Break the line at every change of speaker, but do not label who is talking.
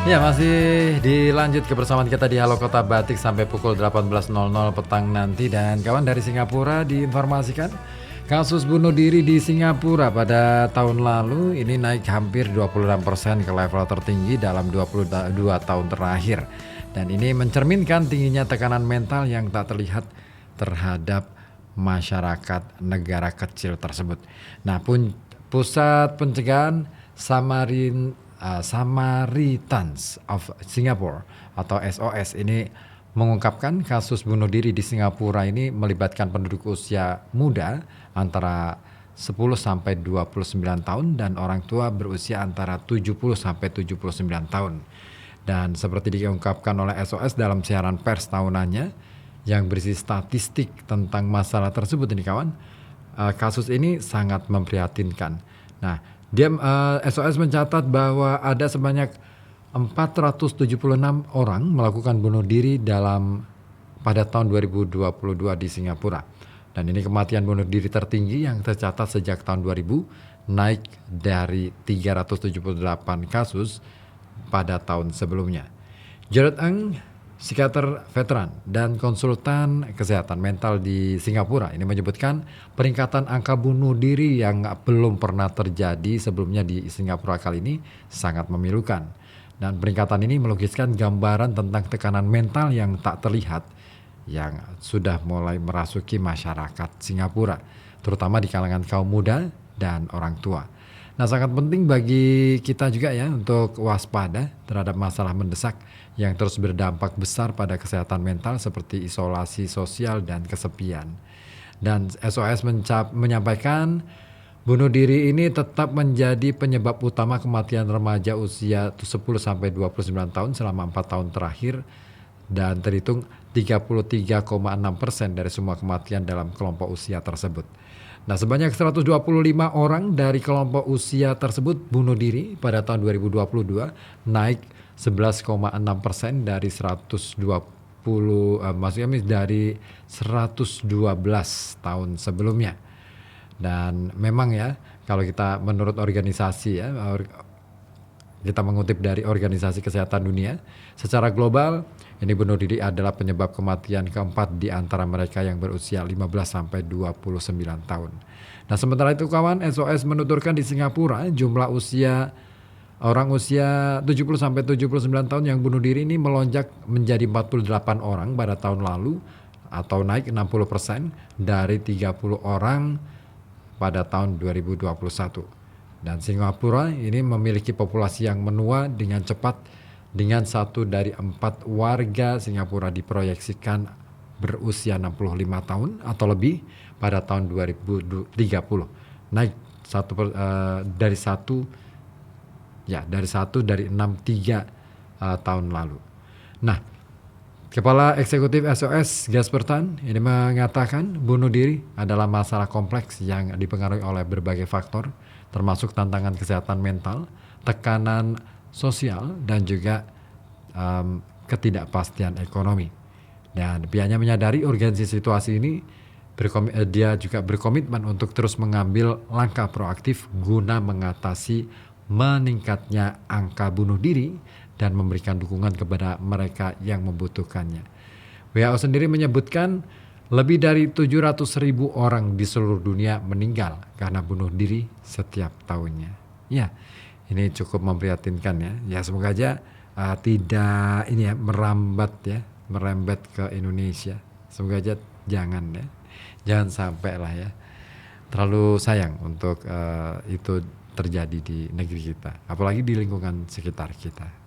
Ya, masih dilanjut kebersamaan kita di Halo Kota Batik sampai pukul 18.00 petang nanti. Dan kawan, dari Singapura diinformasikan kasus bunuh diri di Singapura pada tahun lalu ini naik hampir 26% ke level tertinggi dalam 22 tahun terakhir. Dan ini mencerminkan tingginya tekanan mental yang tak terlihat terhadap masyarakat negara kecil tersebut. Nah, Pusat Pencegahan Samaritans of Singapore atau SOS ini mengungkapkan kasus bunuh diri di Singapura ini melibatkan penduduk usia muda antara 10 sampai 29 tahun dan orang tua berusia antara 70 sampai 79 tahun. Dan seperti diungkapkan oleh SOS dalam siaran pers tahunannya yang berisi statistik tentang masalah tersebut ini kawan, kasus ini sangat memprihatinkan. Nah, SOS mencatat bahwa ada sebanyak 476 orang melakukan bunuh diri pada tahun 2022 di Singapura. Dan ini kematian bunuh diri tertinggi yang tercatat sejak tahun 2000, naik dari 378 kasus pada tahun sebelumnya. Jared Ng, psikiater veteran dan konsultan kesehatan mental di Singapura ini menyebutkan peningkatan angka bunuh diri yang belum pernah terjadi sebelumnya di Singapura kali ini sangat memilukan. Dan peningkatan ini melukiskan gambaran tentang tekanan mental yang tak terlihat yang sudah mulai merasuki masyarakat Singapura, terutama di kalangan kaum muda dan orang tua. Nah, sangat penting bagi kita juga ya untuk waspada terhadap masalah mendesak yang terus berdampak besar pada kesehatan mental seperti isolasi sosial dan kesepian. Dan SOS menyampaikan bunuh diri ini tetap menjadi penyebab utama kematian remaja usia 10 sampai 29 tahun selama 4 tahun terakhir dan terhitung 33,6% dari semua kematian dalam kelompok usia tersebut. Nah, sebanyak 125 orang dari kelompok usia tersebut bunuh diri pada tahun 2022, naik 11,6% dari 112 tahun sebelumnya. Dan memang ya, kalau kita menurut organisasi ya, kita mengutip dari Organisasi Kesehatan Dunia, secara global ini bunuh diri adalah penyebab kematian keempat di antara mereka yang berusia 15 sampai 29 tahun. Nah, sementara itu kawan, SOS menuturkan di Singapura jumlah orang usia 70 sampai 79 tahun yang bunuh diri ini melonjak menjadi 48 orang pada tahun lalu atau naik 60% dari 30 orang pada tahun 2021. Dan Singapura ini memiliki populasi yang menua dengan cepat, dengan 1 dari 4 warga Singapura diproyeksikan berusia 65 tahun atau lebih pada tahun 2030. Naik dari 3 tahun lalu. Nah, Kepala Eksekutif SOS Gaspertan ini mengatakan bunuh diri adalah masalah kompleks yang dipengaruhi oleh berbagai faktor, termasuk tantangan kesehatan mental, tekanan sosial, dan juga ketidakpastian ekonomi. Dan pihaknya menyadari urgensi situasi ini, dia juga berkomitmen untuk terus mengambil langkah proaktif guna mengatasi meningkatnya angka bunuh diri dan memberikan dukungan kepada mereka yang membutuhkannya. WHO sendiri menyebutkan lebih dari 700.000 orang di seluruh dunia meninggal karena bunuh diri setiap tahunnya. Ya, ini cukup memprihatinkan ya. Ya, semoga aja tidak merembet ke Indonesia. Semoga aja jangan sampai lah ya. Terlalu sayang untuk itu terjadi di negeri kita, apalagi di lingkungan sekitar kita.